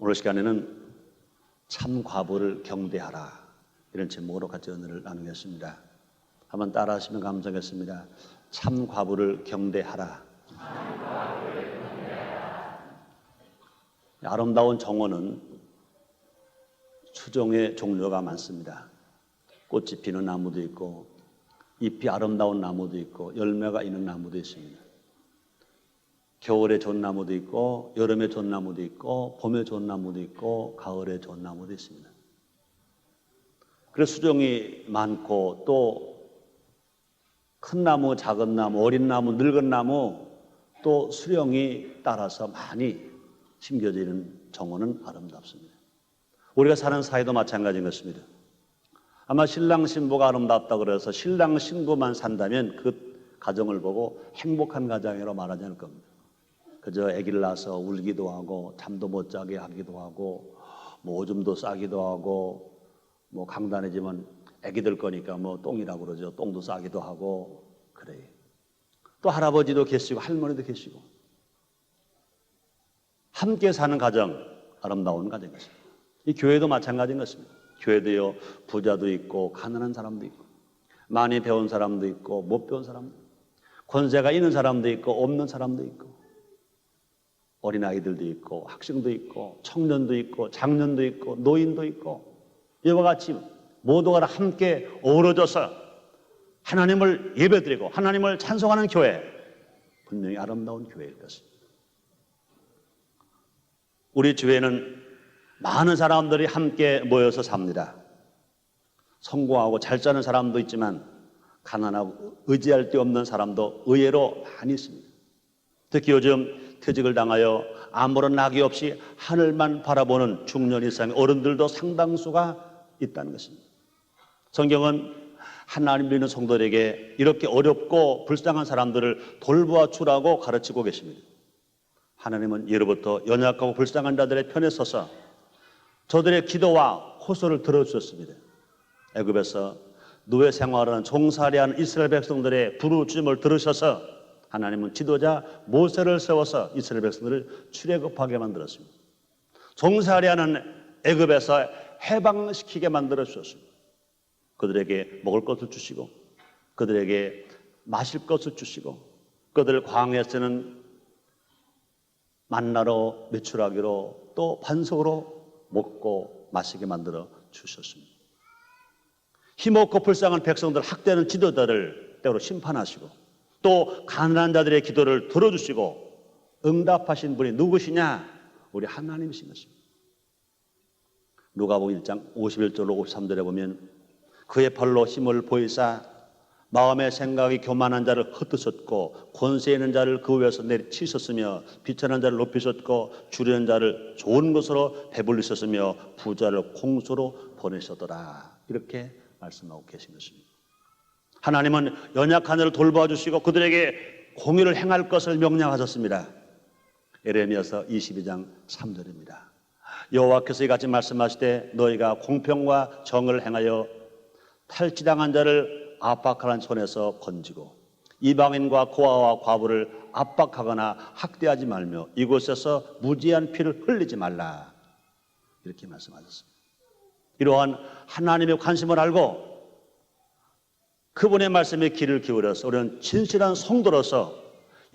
오늘 시간에는 참 과부를 경대하라, 이런 제목으로 같이 은혜를 나누겠습니다. 한번 따라 하시면 감사하겠습니다. 참 과부를 경대하라. 아름다운 정원은 수종의 종류가 많습니다. 꽃이 피는 나무도 있고, 잎이 아름다운 나무도 있고, 열매가 있는 나무도 있습니다. 겨울에 좋은 나무도 있고, 여름에 좋은 나무도 있고, 봄에 좋은 나무도 있고, 가을에 좋은 나무도 있습니다. 그래서 수종이 많고, 또 큰 나무, 작은 나무, 어린 나무, 늙은 나무, 또 수령이 따라서 많이 심겨지는 정원은 아름답습니다. 우리가 사는 사회도 마찬가지인 것입니다. 아마 신랑 신부가 아름답다 그래서 신랑 신부만 산다면 그 가정을 보고 행복한 가정이라고 말하지 않을 겁니다. 그저 아기를 낳아서 울기도 하고 잠도 못 자게 하기도 하고 뭐 오줌도 싸기도 하고 뭐 강단해지면 아기들 거니까 뭐 똥이라고 그러죠. 똥도 싸기도 하고 그래요. 또 할아버지도 계시고 할머니도 계시고 함께 사는 가정, 아름다운 가정인 것입니다. 이 교회도 마찬가지인 것입니다. 교회도요, 부자도 있고 가난한 사람도 있고 많이 배운 사람도 있고 못 배운 사람도 있고 권세가 있는 사람도 있고 없는 사람도 있고 어린아이들도 있고 학생도 있고 청년도 있고 장년도 있고 노인도 있고 이와 같이 모두가 함께 어우러져서 하나님을 예배드리고 하나님을 찬송하는 교회, 분명히 아름다운 교회일 것입니다. 우리 교회는 많은 사람들이 함께 모여서 삽니다. 성공하고 잘 사는 사람도 있지만 가난하고 의지할 데 없는 사람도 의외로 많이 있습니다. 특히 요즘 퇴직을 당하여 아무런 낙이 없이 하늘만 바라보는 중년 이상의 어른들도 상당수가 있다는 것입니다. 성경은 하나님 믿는 성도들에게 이렇게 어렵고 불쌍한 사람들을 돌보아 주라고 가르치고 계십니다. 하나님은 예로부터 연약하고 불쌍한 자들의 편에 서서 저들의 기도와 호소를 들어주셨습니다. 애굽에서 노예 생활하는 종살이하는 이스라엘 백성들의 부르짖음을 들으셔서 하나님은 지도자 모세를 세워서 이스라엘 백성들을 출애굽하게 만들었습니다. 종살이하는 애굽에서 해방시키게 만들어 주셨습니다. 그들에게 먹을 것을 주시고 그들에게 마실 것을 주시고 그들을 광야에서는 만나로 매출하기로 또 반석으로 먹고 마시게 만들어 주셨습니다. 힘없고 불쌍한 백성들 학대하는 지도자를 때로 심판하시고 또 가난한 자들의 기도를 들어주시고 응답하신 분이 누구시냐? 우리 하나님이신 것입니다. 누가복음 1장 51절로 53절에 보면 그의 팔로 힘을 보이사 마음의 생각이 교만한 자를 흩으셨고 권세 있는 자를 그 위에서 내리치셨으며 비천한 자를 높이셨고 주려는 자를 좋은 것으로 배불리셨으며 부자를 공소로 보내셨더라. 이렇게 말씀하고 계신 것입니다. 하나님은 연약한 자를 돌봐주시고 그들에게 공의를 행할 것을 명령하셨습니다. 에레미야서 22장 3절입니다. 여호와께서 이같이 말씀하시되 너희가 공평과 정을 행하여 탈취당한 자를 압박하는 손에서 건지고 이방인과 고아와 과부를 압박하거나 학대하지 말며 이곳에서 무지한 피를 흘리지 말라. 이렇게 말씀하셨습니다. 이러한 하나님의 관심을 알고 그분의 말씀에 귀를 기울여서 우리는 진실한 성도로서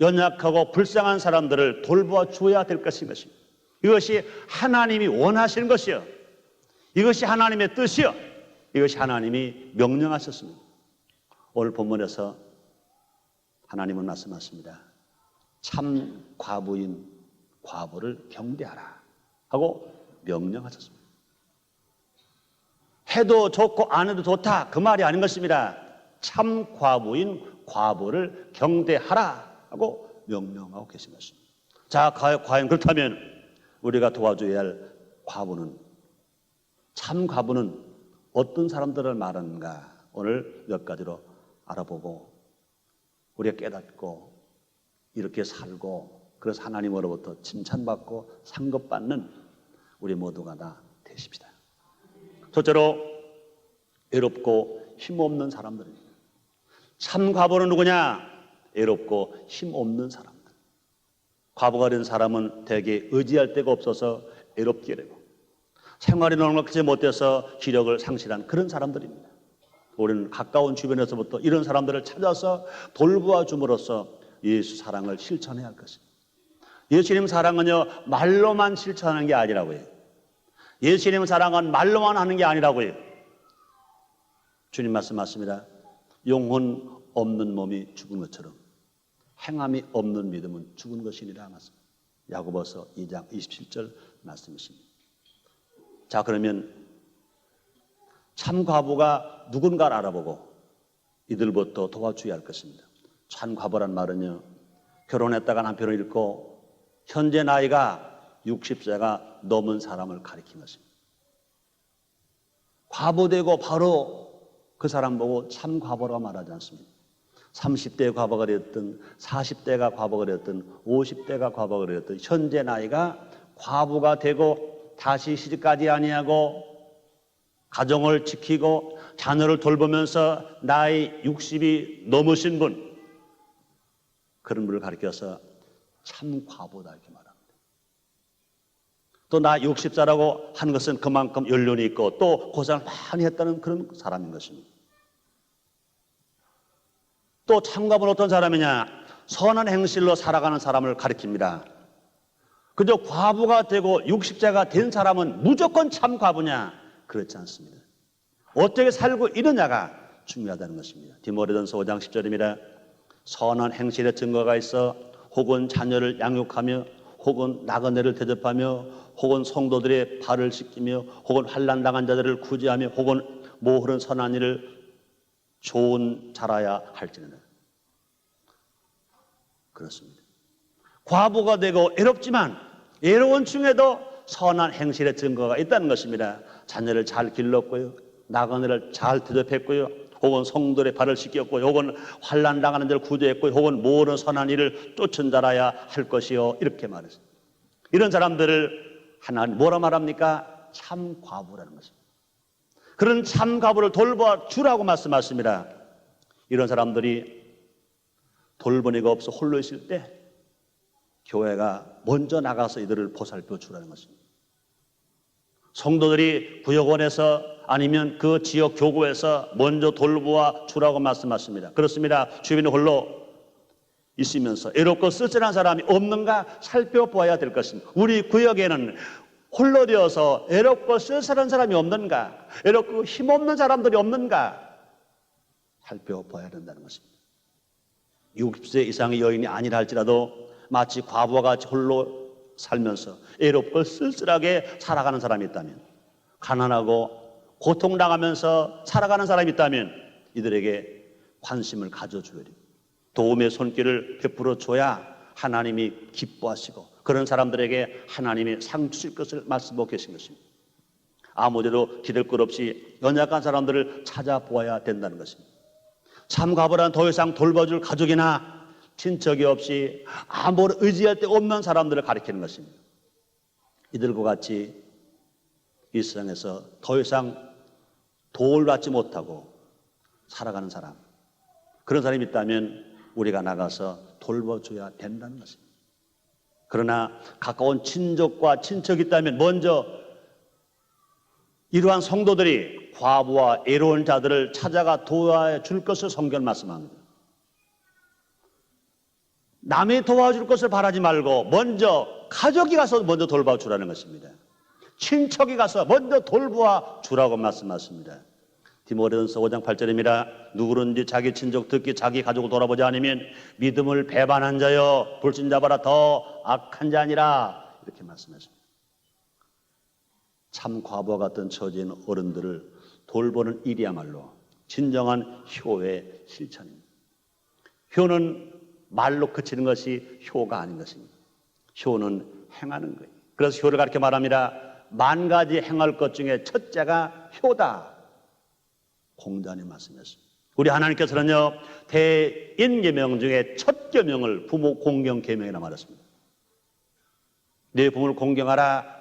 연약하고 불쌍한 사람들을 돌보아 주어야 될 것인 것입니다. 이것이 하나님이 원하시는 것이요, 이것이 하나님의 뜻이요, 이것이 하나님이 명령하셨습니다. 오늘 본문에서 하나님은 말씀하십니다. 참 과부인 과부를 경대하라 하고 명령하셨습니다. 해도 좋고 안 해도 좋다 그 말이 아닌 것입니다. 참 과부인 과부를 경대하라 하고 명령하고 계신 것입니다. 자, 과연 그렇다면 우리가 도와줘야 할 과부는, 참 과부는 어떤 사람들을 말하는가, 오늘 몇 가지로 알아보고 우리가 깨닫고 이렇게 살고 그래서 하나님으로부터 칭찬받고 상급받는 우리 모두가 다 되십시다. 첫째로 외롭고 힘없는 사람들입니다. 참 과부는 누구냐? 외롭고 힘없는 사람들. 과부가 된 사람은 대개 의지할 데가 없어서 애롭게 되고 생활이 넉넉하지 못해서 기력을 상실한 그런 사람들입니다. 우리는 가까운 주변에서부터 이런 사람들을 찾아서 돌보아 줌으로써 예수 사랑을 실천해야 할 것입니다. 예수님 사랑은요, 말로만 실천하는 게 아니라고요. 예수님 사랑은 말로만 하는 게 아니라고요. 주님 말씀하십니다. 영혼 없는 몸이 죽은 것처럼 행함이 없는 믿음은 죽은 것이니라 말씀. 야고보서 2장 27절 말씀이십니다. 자, 그러면 참 과부가 누군가를 알아보고 이들부터 도와줘야 할 것입니다. 참 과부란 말은요, 결혼했다가 남편을 잃고 현재 나이가 60세가 넘은 사람을 가리킨 것입니다. 과부되고 바로 그 사람 보고 참 과부라고 말하지 않습니다. 30대의 과부가 되었든 40대가 과부가 되었든 50대가 과부가 되었든 현재 나이가 과부가 되고 다시 시집가지 아니하고 가정을 지키고 자녀를 돌보면서 나이 60이 넘으신 분, 그런 분을 가리켜서 참 과부다 이렇게 말합니다. 또 나 60살라고 하는 것은 그만큼 연륜이 있고 또 고생을 많이 했다는 그런 사람인 것입니다. 또 참과부는 어떤 사람이냐? 선한 행실로 살아가는 사람을 가리킵니다. 그저 과부가 되고 60세가 된 사람은 무조건 참 과부냐? 그렇지 않습니다. 어떻게 살고 있느냐가 중요하다는 것입니다. 디모데전서 5장 10절입니다. 선한 행실의 증거가 있어 혹은 자녀를 양육하며 혹은 나그네를 대접하며 혹은 성도들의 발을 씻기며 혹은 환난 당한 자들을 구제하며 혹은 모흐른 선한 일을 좋은 자라야 할지는. 그렇습니다. 과부가 되고 애롭지만 애로운 중에도 선한 행실의 증거가 있다는 것입니다. 자녀를 잘 길렀고요, 나그네를 잘 대접했고요, 혹은 성도의 발을 씻겼고요, 혹은 환난 당하는 자를 구제했고요, 혹은 모든 선한 일을 쫓은 자라야 할 것이요, 이렇게 말했어요. 이런 사람들을 하나님 뭐라 말합니까? 참 과부라는 것입니다. 그런 참 과부를 돌봐 주라고 말씀하십니다. 이런 사람들이 돌보니가 없어 홀로 있을 때 교회가 먼저 나가서 이들을 보살펴 주라는 것입니다. 성도들이 구역원에서 아니면 그 지역 교구에서 먼저 돌보아 주라고 말씀하십니다. 그렇습니다. 주변에 홀로 있으면서 애롭고 쓸쓸한 사람이 없는가 살펴보아야 될 것입니다. 우리 구역에는 홀로 되어서 애롭고 쓸쓸한 사람이 없는가, 애롭고 힘없는 사람들이 없는가 살펴봐야 된다는 것입니다. 60세 이상의 여인이 아니라 할지라도 마치 과부와 같이 홀로 살면서 애롭고 쓸쓸하게 살아가는 사람이 있다면, 가난하고 고통당하면서 살아가는 사람이 있다면 이들에게 관심을 가져줘야 됩니다. 도움의 손길을 베풀어 줘야 하나님이 기뻐하시고 그런 사람들에게 하나님이 상 주실 것을 말씀하고 계신 것입니다. 아무데도 기댈 것 없이 연약한 사람들을 찾아보아야 된다는 것입니다. 참 과부란 더 이상 돌봐줄 가족이나 친척이 없이 아무런 의지할 데 없는 사람들을 가리키는 것입니다. 이들과 같이 이 세상에서 더 이상 도움받지 못하고 살아가는 사람, 그런 사람이 있다면 우리가 나가서 돌봐줘야 된다는 것입니다. 그러나 가까운 친족과 친척이 있다면 먼저 이러한 성도들이 과부와 애로운 자들을 찾아가 도와줄 것을 성경 말씀합니다. 남이 도와줄 것을 바라지 말고 먼저 가족이 가서 먼저 돌봐주라는 것입니다. 친척이 가서 먼저 돌보아 주라고 말씀하십니다. 디모데전서 5장 8절입니다. 누구든지 자기 친족 특히 자기 가족을 돌아보지 않으면 믿음을 배반한 자여 불신자보다 더 악한 자니라, 이렇게 말씀하십니다. 참 과부와 같은 처지인 어른들을 돌보는 일이야말로 진정한 효의 실천입니다. 효는 말로 그치는 것이 효가 아닌 것입니다. 효는 행하는 거예요. 그래서 효를 가르쳐 말합니다. 10,000가지 행할 것 중에 첫째가 효다. 공자님 말씀이었습니다. 우리 하나님께서는요, 대인계명 중에 첫 계명을 부모 공경 계명이라 말했습니다. 네 부모를 공경하라.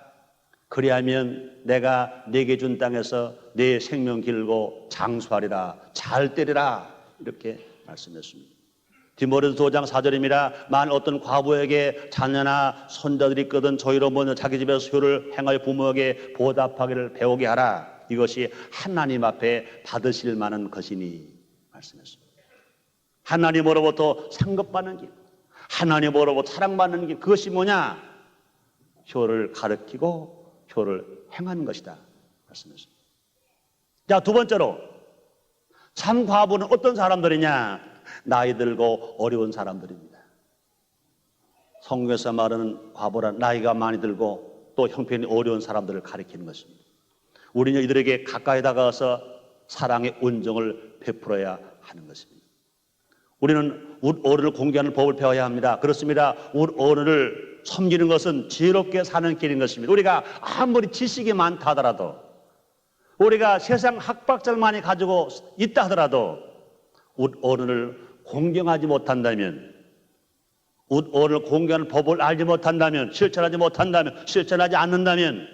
그리하면 내가 네게 준 땅에서 네 생명 길고 장수하리라, 잘 되리라, 이렇게 말씀했습니다. 디모데전서 5장 4절입니다. 만일 어떤 과부에게 자녀나 손자들이 있거든 저희로 먼저 자기 집에서 효를 행하여 부모에게 보답하기를 배우게 하라. 이것이 하나님 앞에 받으실 만한 것이니 말씀했습니다. 하나님으로부터 상급받는 길, 하나님으로부터 사랑받는 길, 그것이 뭐냐? 효를 가르치고 효를 행하는 것이다 말씀했습니다. 자, 두 번째로 참 과부는 어떤 사람들이냐? 나이 들고 어려운 사람들입니다. 성경에서 말하는 과부란 나이가 많이 들고 또 형편이 어려운 사람들을 가리키는 것입니다. 우리는 이들에게 가까이 다가가서 사랑의 온정을 베풀어야 하는 것입니다. 우리는 우리 어른을 공경하는 법을 배워야 합니다. 그렇습니다. 우리 어른을 섬기는 것은 지혜롭게 사는 길인 것입니다. 우리가 아무리 지식이 많다 하더라도, 우리가 세상 학박자를 많이 가지고 있다 하더라도 우리 어른을 공경하지 못한다면, 우리 어른을 공경하는 법을 알지 못한다면, 실천하지 못한다면, 실천하지 않는다면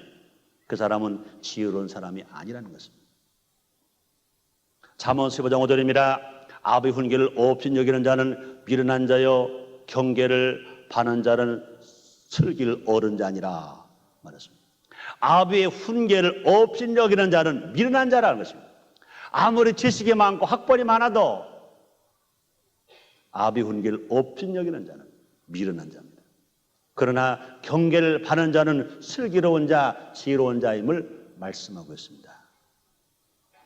그 사람은 지혜로운 사람이 아니라는 것입니다. 잠언 15장 5절입니다. 아비 훈계를 없인 여기는 자는 미련한 자요 경계를 바는 자는 슬기를 얻은 자니라 말했습니다. 아비의 훈계를 없인 여기는 자는 미련한 자라는 것입니다. 아무리 지식이 많고 학벌이 많아도 아비 훈계를 없인 여기는 자는 미련한 자입니다. 그러나 경계를 바는 자는 슬기로운 자, 지혜로운 자임을 말씀하고 있습니다.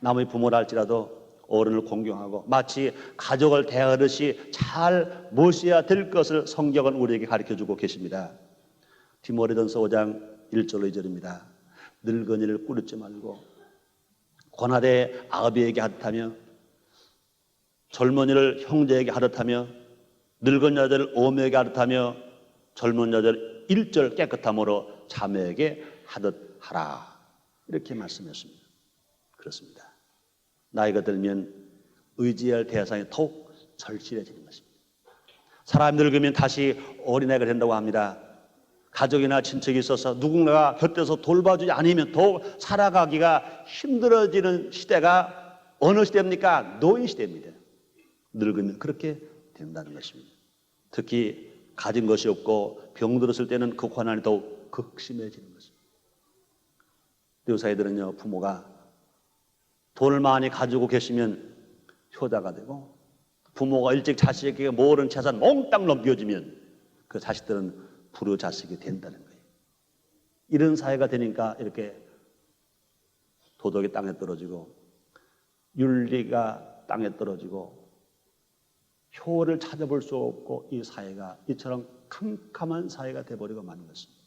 남의 부모라 할지라도 어른을 공경하고 마치 가족을 대하듯이 잘 모셔야 될 것을 성경은 우리에게 가르쳐주고 계십니다. 디모데전서 5장 1절로 2절입니다. 늙은이를 꾸짖지 말고 권하되 아비에게 하듯하며 젊은이를 형제에게 하듯하며 늙은 여자를 어머니에게 하듯하며 젊은 여자를 일절 깨끗함으로 자매에게 하듯 하라. 이렇게 말씀했습니다. 그렇습니다. 나이가 들면 의지할 대상이 더욱 절실해지는 것입니다. 사람이 늙으면 다시 어린애가 된다고 합니다. 가족이나 친척이 있어서 누군가가 곁에서 돌봐주지 않으면 더욱 살아가기가 힘들어지는 시대가 어느 시대입니까? 노인 시대입니다. 늙으면 그렇게 된다는 것입니다. 특히 가진 것이 없고 병들었을 때는 그 고난이 더욱 극심해지는 것입니다. 요사이들은요, 부모가 돈을 많이 가지고 계시면 효자가 되고, 부모가 일찍 자식에게 모든 재산 몽땅 넘겨주면 그 자식들은 불효 자식이 된다는 거예요. 이런 사회가 되니까 이렇게 도덕이 땅에 떨어지고 윤리가 땅에 떨어지고 효를 찾아볼 수 없고, 이 사회가 이처럼 캄캄한 사회가 되어버리고 마는 것입니다.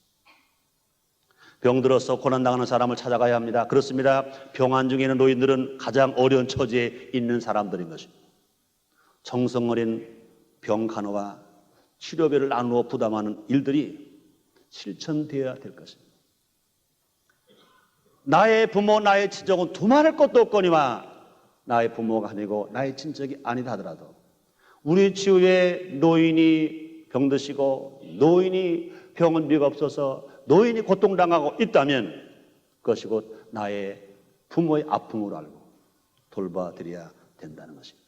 병들어서 고난당하는 사람을 찾아가야 합니다. 그렇습니다. 병환 중에 있는 노인들은 가장 어려운 처지에 있는 사람들인 것입니다. 정성 어린 병 간호와 치료비를 나누어 부담하는 일들이 실천되어야 될 것입니다. 나의 부모, 나의 친족은 두말할 것도 없거니와 나의 부모가 아니고 나의 친척이 아니다 하더라도 우리 주위에 노인이 병드시고 노인이 병원비가 없어서 노인이 고통당하고 있다면 그것이 곧 나의 부모의 아픔으로 알고 돌봐드려야 된다는 것입니다.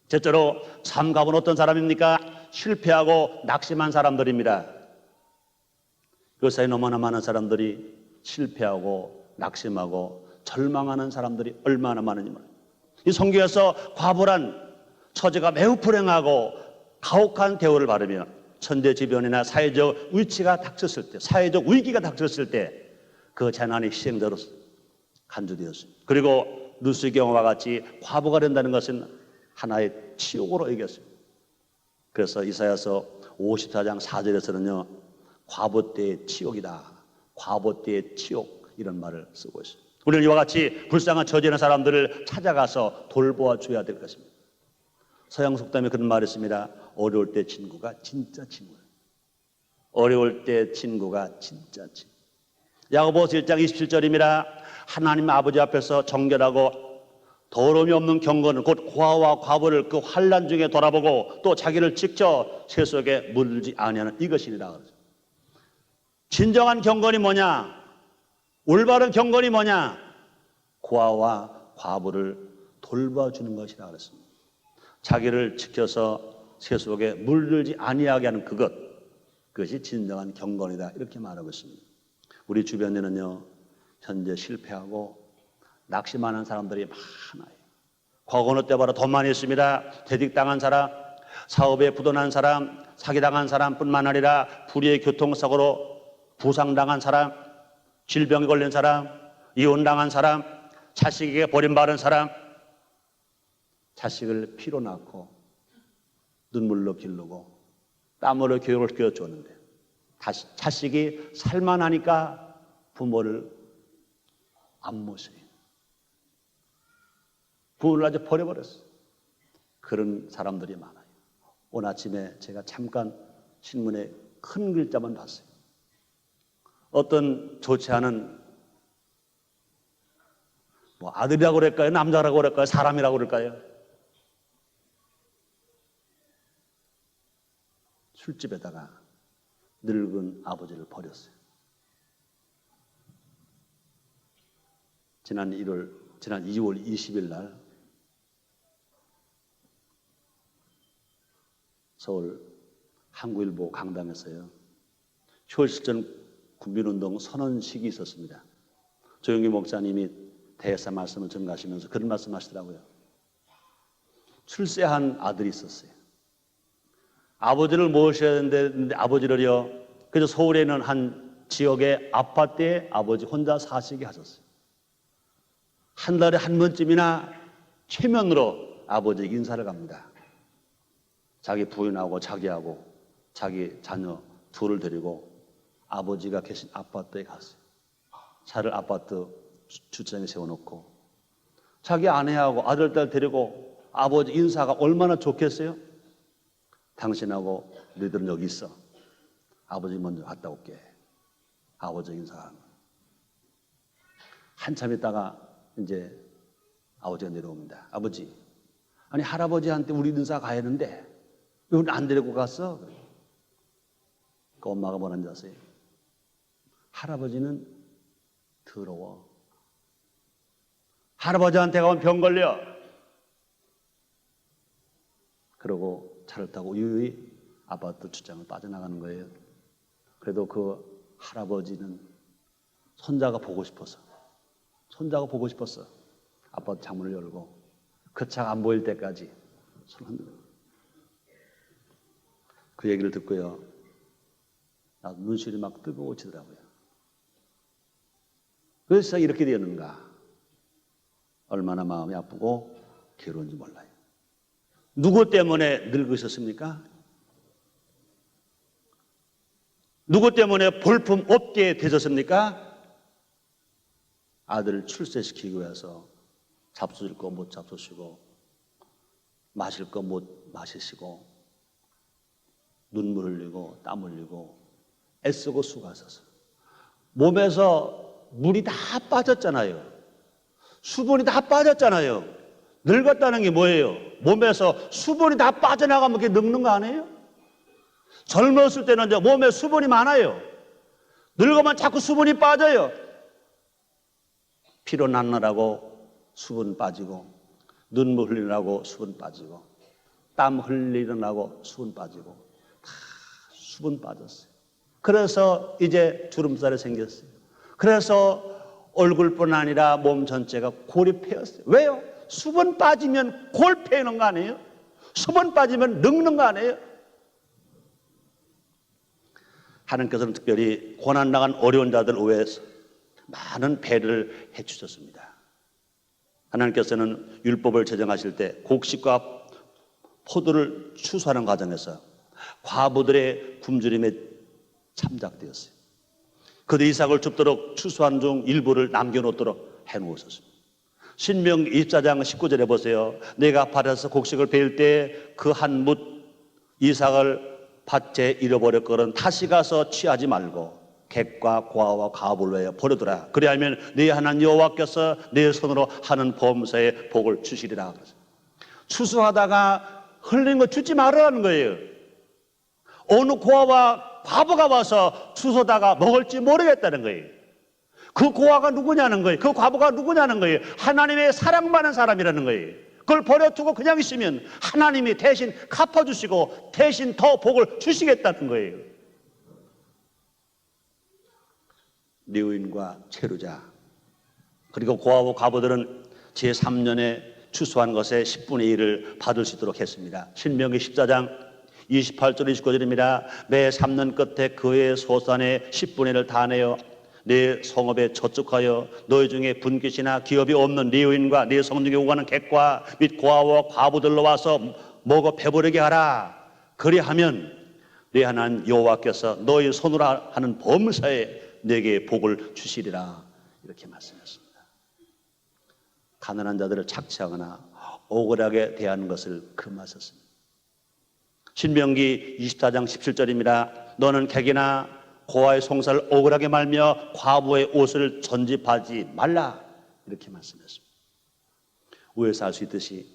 첫째로 참갑은 어떤 사람입니까? 실패하고 낙심한 사람들입니다. 요사이 너무나 많은 사람들이 실패하고 낙심하고 절망하는 사람들이 얼마나 많으니 말입니다. 이 성경에서 과부란 처지가 매우 불행하고 가혹한 대우를 받으며 천재지변이나 사회적 위치가 닥쳤을 때, 사회적 위기가 닥쳤을 때 그 재난의 희생자로 간주되었습니다. 그리고 누수경과 같이 과부가 된다는 것은 하나의 치욕으로 여겼습니다. 그래서 이사야서 54장 4절에서는요, 과부 때의 치욕이다, 과부 때의 치욕, 이런 말을 쓰고 있습니다. 우리는 이와 같이 불쌍한 처지에 있는 사람들을 찾아가서 돌보아 줘야 될 것입니다. 서양 속담에 그런 말이 있습니다. 어려울 때 친구가 진짜 친구예요. 어려울 때 친구가 진짜 친구. 야고보서 1장 27절입니다. 하나님 아버지 앞에서 정결하고 더러움이 없는 경건은 곧 고아와 과부를 그 환난 중에 돌아보고 또 자기를 직접 새 속에 물들지 아니하는 이것이니라. 진정한 경건이 뭐냐? 올바른 경건이 뭐냐? 고아와 과부를 돌봐주는 것이라 그랬습니다. 자기를 지켜서 세속에 물들지 아니하게 하는 그것이 진정한 경건이다, 이렇게 말하고 있습니다. 우리 주변에는요, 현재 실패하고 낙심하는 사람들이 많아요. 과거 때 봐라 돈 많이 했습니다. 퇴직당한 사람, 사업에 부도난 사람, 사기당한 사람뿐만 아니라 불의의 교통사고로 부상당한 사람, 질병에 걸린 사람, 이혼당한 사람, 자식에게 버림받은 사람, 자식을 피로 낳고 눈물로 기르고 땀으로 교육을 시켜줬는데 다시 자식이 살만하니까 부모를 안 모셔요. 부모를 아주 버려버렸어요. 그런 사람들이 많아요. 오늘 아침에 제가 잠깐 신문에 큰 글자만 봤어요. 어떤 좋지 않은 아들이라고 그럴까요? 남자라고 그럴까요? 사람이라고 그럴까요? 술집에다가 늙은 아버지를 버렸어요. 지난 2월 20일 날 서울 한국일보 강당에서요, 효실전 국민운동 선언식이 있었습니다. 조영기 목사님이 대사 말씀을 전가하시면서 그런 말씀하시더라고요. 출세한 아들이 있었어요. 아버지를 모셔야 되는데 아버지를요, 그래서 서울에 있는 한 지역의 아파트에 아버지 혼자 사시게 하셨어요. 한 달에 한 번쯤이나 최면으로 아버지에게 인사를 갑니다. 자기 부인하고 자기하고 자기 자녀 둘을 데리고 아버지가 계신 아파트에 갔어요. 차를 아파트 주차장에 세워놓고 자기 아내하고 아들, 딸 데리고 아버지 인사가 얼마나 좋겠어요? 당신하고 너희들은 여기 있어. 아버지 먼저 갔다 올게. 아버지 인사하는. 한참 있다가 이제 아버지가 내려옵니다. 아버지, 아니 할아버지한테 우리 인사 가야 하는데 왜 안 데리고 갔어? 그 엄마가 뭐라는지 아세요? 할아버지는 더러워. 할아버지한테 가면 병 걸려. 그러고 차를 타고 유유히 아파트 주차장을 빠져나가는 거예요. 그래도 그 할아버지는 손자가 보고 싶어서 아파트 창문을 열고 그 차가 안 보일 때까지 손 흔들고 그 얘기를 듣고요, 나도 눈시울이 막 뜨거워지더라고요. 그래서 이렇게 되었는가, 얼마나 마음이 아프고 괴로운지 몰라요. 누구 때문에 늙으셨습니까? 누구 때문에 볼품 없게 되셨습니까? 아들을 출세시키기 위해서 잡수실 거 못 잡수시고 마실 거 못 마시시고 눈물 흘리고 땀 흘리고 애쓰고 수고하셔서 몸에서 물이 다 빠졌잖아요. 수분이 다 빠졌잖아요. 늙었다는 게 뭐예요? 몸에서 수분이 다 빠져나가면 그게 늙는 거 아니에요? 젊었을 때는 이제 몸에 수분이 많아요. 늙으면 자꾸 수분이 빠져요. 피로 났느라고 수분 빠지고, 눈물 흘리느라고 수분 빠지고, 땀 흘리느라고 수분 빠지고, 다 수분 빠졌어요. 그래서 이제 주름살이 생겼어요. 그래서 얼굴뿐 아니라 몸 전체가 골이 패였어요. 왜요? 수분 빠지면 골 패는 거 아니에요? 수분 빠지면 늙는 거 아니에요? 하나님께서는 특별히 고난당한 어려운 자들을 위해서 많은 배려를 해주셨습니다. 하나님께서는 율법을 제정하실 때 곡식과 포도를 추수하는 과정에서 과부들의 굶주림에 참작되었어요. 그들 이삭을 줍도록 추수한 중 일부를 남겨놓도록 해놓으셨습니다. 신명기 24장 19절에 보세요. 내가 밭에서 곡식을 베일 때 그 한 뭇 이삭을 밭에 잃어버렸거든 다시 가서 취하지 말고 객과 고아와 가부를 위하여 버려두라. 그리하면 네 하나님 여호와께서 네 손으로 하는 범사에 복을 주시리라. 추수하다가 흘린 거 주지 말으라는 거예요. 어느 고아와 과부가 와서 추수하다가 먹을지 모르겠다는 거예요. 그 고아가 누구냐는 거예요. 그 과부가 누구냐는 거예요. 하나님의 사랑받는 사람이라는 거예요. 그걸 버려두고 그냥 있으면 하나님이 대신 갚아주시고 대신 더 복을 주시겠다는 거예요. 레위인과 체류자 그리고 고아와 과부들은 제3년에 추수한 것의 10분의 1을 받을 수 있도록 했습니다. 신명기 14장 28절 29절입니다. 매 3년 끝에 그의 소산의 10분의 1을 다 내어 내 성읍에 저축하여 너희 중에 분깃이나 기업이 없는 레위인과 내 성중에 오가는 객과 및 고아와 과부들로 와서 먹어 배부르게 하라. 그리하면 내 하나님 여호와께서 너희 손으로 하는 범사에 내게 복을 주시리라. 이렇게 말씀했습니다. 가난한 자들을 착취하거나 억울하게 대하는 것을 금하셨습니다. 신명기 24장 17절입니다. 너는 객이나 고아의 송사를 억울하게 말며 과부의 옷을 전집하지 말라. 이렇게 말씀했습니다. 위에서 알 수 있듯이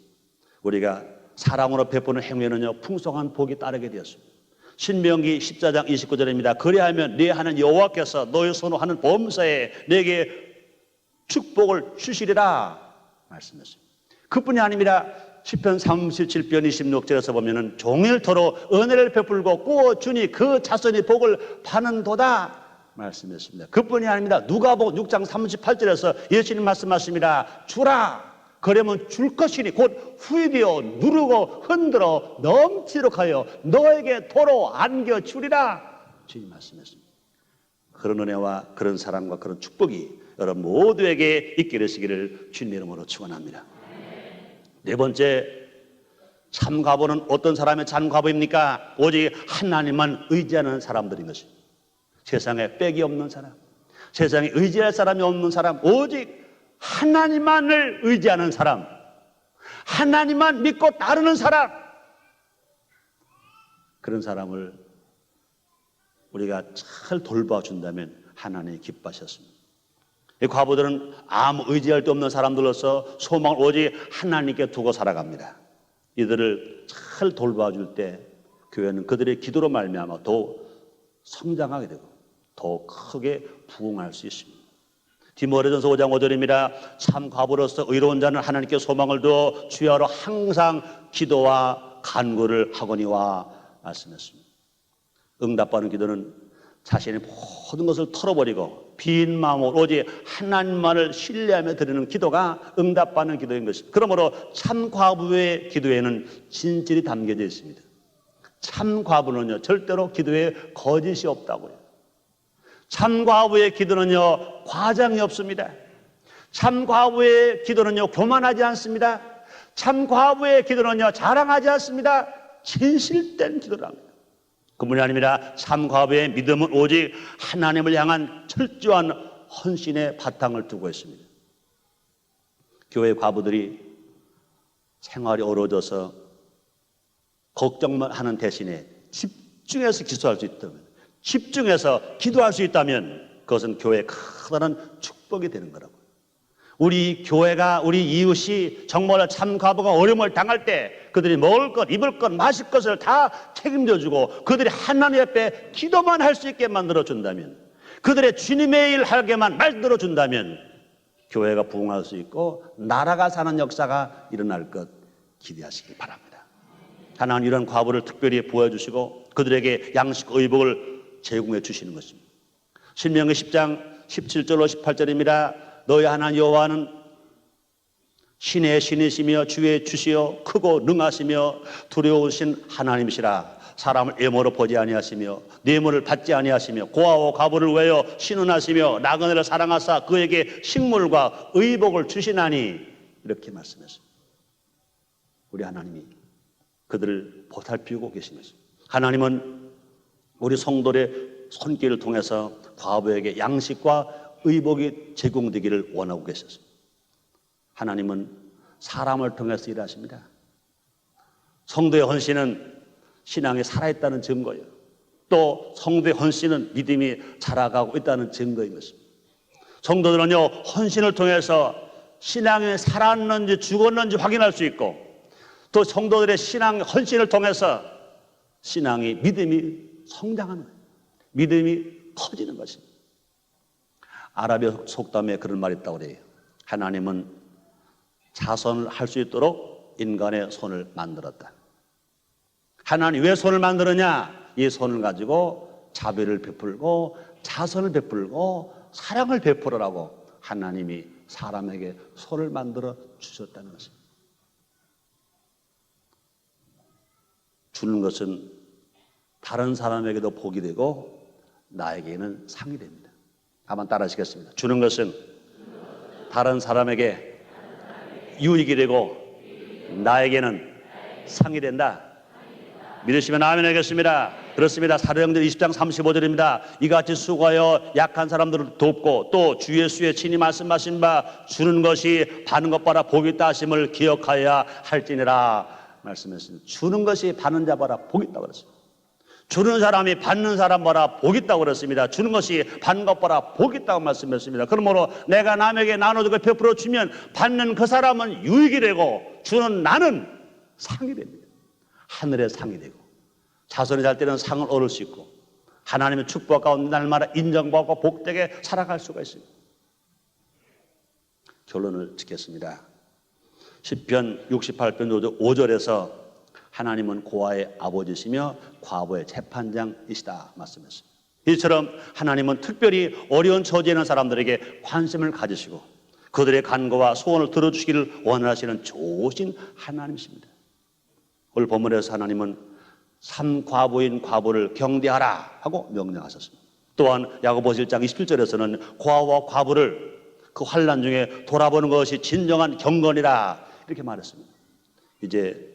우리가 사랑으로 베푸는 행위는요 풍성한 복이 따르게 되었습니다. 신명기 14장 29절입니다. 그리하면 네 하는 여호와께서 너의 손으로 하는 범사에 내게 축복을 주시리라 말씀했습니다. 그뿐이 아닙니다. 시편 37편 26절에서 보면은 종일토록 은혜를 베풀고 꾸어주니 그 자손이 복을 받는도다 말씀했습니다. 그뿐이 아닙니다. 누가복음 6장 38절에서 예수님 말씀하십니다. 주라 그러면 줄 것이니 곧 후이되어 누르고 흔들어 넘치도록 하여 너에게 도로 안겨주리라 주님 말씀했습니다. 그런 은혜와 그런 사랑과 그런 축복이 여러분 모두에게 있게 되시기를 주님의 이름으로 축원합니다. 네 번째, 참 과부는 어떤 사람의 참 과부입니까? 오직 하나님만 의지하는 사람들인 것입니다. 세상에 빽이 없는 사람, 세상에 의지할 사람이 없는 사람, 오직 하나님만을 의지하는 사람, 하나님만 믿고 따르는 사람, 그런 사람을 우리가 잘 돌봐준다면 하나님이 기뻐하셨습니다. 이 과부들은 아무 의지할 데 없는 사람들로서 소망을 오직 하나님께 두고 살아갑니다. 이들을 잘 돌봐줄 때 교회는 그들의 기도로 말미암아 더욱 성장하게 되고 더 크게 부흥할 수 있습니다. 디모데전서 5장 5절입니다. 참 과부로서 의로운 자는 하나님께 소망을 두어 주야로 항상 기도와 간구를 하거니와 말씀했습니다. 응답받는 기도는 자신의 모든 것을 털어버리고 빈 마음으로 오직 하나님만을 신뢰하며 드리는 기도가 응답받는 기도인 것입니다. 그러므로 참 과부의 기도에는 진실이 담겨져 있습니다. 참 과부는요 절대로 기도에 거짓이 없다고요. 참 과부의 기도는요 과장이 없습니다. 참 과부의 기도는요 교만하지 않습니다. 참 과부의 기도는요 자랑하지 않습니다. 진실된 기도를 합니다. 그뿐이 아닙니다. 참 과부의 믿음은 오직 하나님을 향한 철저한 헌신의 바탕을 두고 있습니다. 교회 과부들이 생활이 어려워져서 걱정만 하는 대신에 집중해서 기도할 수 있다면, 집중해서 기도할 수 있다면 그것은 교회의 커다란 축복이 되는 거라고요. 우리 교회가 우리 이웃이 정말 참 과부가 어려움을 당할 때 그들이 먹을 것, 입을 것, 마실 것을 다 책임져주고 그들이 하나님 앞에 기도만 할 수 있게 만들어준다면, 그들의 주님의 일 하게만 만들어준다면 교회가 부흥할 수 있고 나라가 사는 역사가 일어날 것 기대하시기 바랍니다. 하나님 이런 과부를 특별히 보여주시고 그들에게 양식 의복을 제공해 주시는 것입니다. 신명기 10장 17절로 18절입니다. 너희 하나님 여호와는 신의 신이시며 주의 주시여 크고 능하시며 두려우신 하나님이시라. 사람을 애모로 보지 아니하시며 뇌물을 받지 아니하시며 고아와 과부를 위하여 신원하시며 나그네를 사랑하사 그에게 식물과 의복을 주시나니 이렇게 말씀했습니다. 우리 하나님이 그들을 보살피고 계신 것입니다. 하나님은 우리 성도의 손길을 통해서 과부에게 양식과 의복이 제공되기를 원하고 계셨습니다. 하나님은 사람을 통해서 일하십니다. 성도의 헌신은 신앙이 살아있다는 증거예요. 또 성도의 헌신은 믿음이 자라가고 있다는 증거인 것입니다. 성도들은요 헌신을 통해서 신앙이 살았는지 죽었는지 확인할 수 있고, 또 성도들의 신앙 헌신을 통해서 신앙이 믿음이 성장하는 거예요. 믿음이 커지는 것입니다. 아라비아 속담에 그런 말이 있다고 그래요. 하나님은 자선을 할 수 있도록 인간의 손을 만들었다. 하나님 왜 손을 만들었냐? 이 손을 가지고 자비를 베풀고 자선을 베풀고 사랑을 베풀으라고 하나님이 사람에게 손을 만들어 주셨다는 것입니다. 주는 것은 다른 사람에게도 복이 되고 나에게는 상이 됩니다. 한번 따라 하시겠습니다. 주는 것은 다른 사람에게 유익이 되고 나에게는 상이 된다. 믿으시면 아멘 하겠습니다. 그렇습니다. 사도행전 20장 35절입니다. 이같이 수고하여 약한 사람들을 돕고 또 주 예수의 친히 말씀하신 바 주는 것이 받는 것보다 복이 있다 하심을 기억하여야 할지니라 말씀했습니다. 주는 것이 받는 자보다 복이 있다고 그랬습니다. 주는 사람이 받는 사람보다 복이 있다고 그랬습니다. 주는 것이 받는 것보다 복이 있다고 말씀했습니다. 그러므로 내가 남에게 나눠주고 베풀어 주면 받는 그 사람은 유익이 되고 주는 나는 상이 됩니다. 하늘의 상이 되고 자손이 잘 때는 상을 얻을 수 있고 하나님의 축복 가운데 날마다 인정받고 복되게 살아갈 수가 있습니다. 결론을 짓겠습니다. 시편 68편 5절에서 하나님은 고아의 아버지시며 과부의 재판장이시다 말씀했습니다. 이처럼 하나님은 특별히 어려운 처지에 있는 사람들에게 관심을 가지시고 그들의 간구와 소원을 들어주시기를 원하시는 좋으신 하나님이십니다. 오늘 본문에서 하나님은 삼과부인 과부를 경대하라 하고 명령하셨습니다. 또한 야고보서 1장 27절에서는 고아와 과부를 그 환난 중에 돌아보는 것이 진정한 경건이라 이렇게 말했습니다. 이제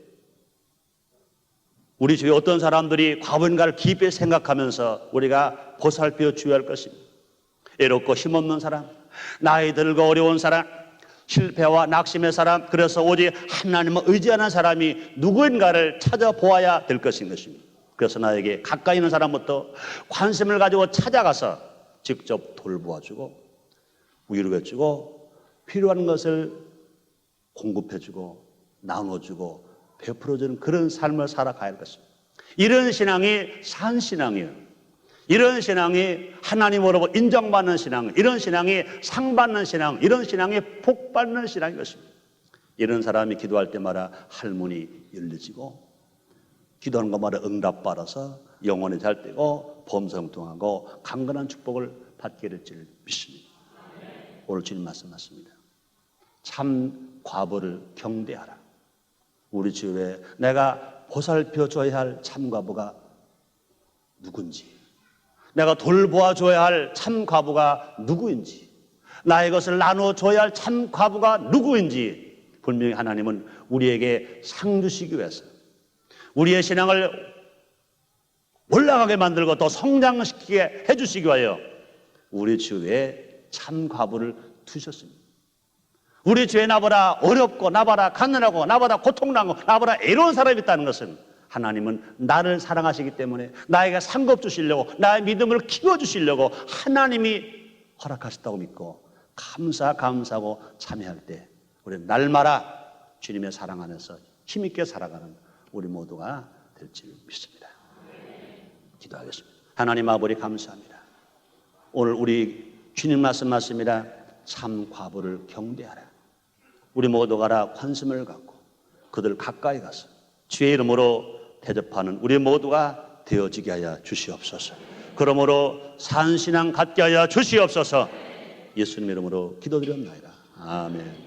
우리 주위에 어떤 사람들이 과부인가를 깊이 생각하면서 우리가 보살펴 주어야 할 것입니다. 애롭고 힘없는 사람, 나이 들고 어려운 사람, 실패와 낙심의 사람, 그래서 오직 하나님을 의지하는 사람이 누구인가를 찾아보아야 될 것인 것입니다. 그래서 나에게 가까이 있는 사람부터 관심을 가지고 찾아가서 직접 돌보아주고 위로해주고 필요한 것을 공급해주고 나눠주고 베풀어주는 그런 삶을 살아가야 할 것입니다. 이런 신앙이 산 신앙이에요. 이런 신앙이 하나님으로부터 인정받는 신앙, 이런 신앙이 상받는 신앙, 이런 신앙이 복받는 신앙인 것입니다. 이런 사람이 기도할 때마다 할문이 열려지고 기도하는 것마다 응답받아서 영혼이 잘 되고 범성통하고 강건한 축복을 받게 될 줄 믿습니다. 오늘 주님 말씀 맞습니다. 참 과부를 경대하라. 우리 주위에 내가 보살펴줘야 할 참 과부가 누군지, 내가 돌보아줘야 할 참 과부가 누구인지, 나의 것을 나눠줘야 할 참 과부가 누구인지 분명히 하나님은 우리에게 상 주시기 위해서 우리의 신앙을 올라가게 만들고 또 성장시키게 해주시기 위하여 우리 주위에 참 과부를 두셨습니다. 우리 주위에 나보다 어렵고 나보다 가난하고 나보다 고통나고 나보다 애로운 사람이 있다는 것은 하나님은 나를 사랑하시기 때문에 나에게 상급 주시려고 나의 믿음을 키워주시려고 하나님이 허락하셨다고 믿고 감사하고 참여할 때 우리는 날마다 주님의 사랑 안에서 힘있게 살아가는 우리 모두가 될 줄 믿습니다. 기도하겠습니다. 하나님 아버지 감사합니다. 오늘 우리 주님 말씀 맞습니다. 참 과부를 경대하라. 우리 모두가 관심을 갖고 그들 가까이 가서 주의 이름으로 대접하는 우리 모두가 되어지게 하여 주시옵소서. 그러므로 산신앙 갖게 하여 주시옵소서. 예수님 이름으로 기도드렸나이다. 아멘.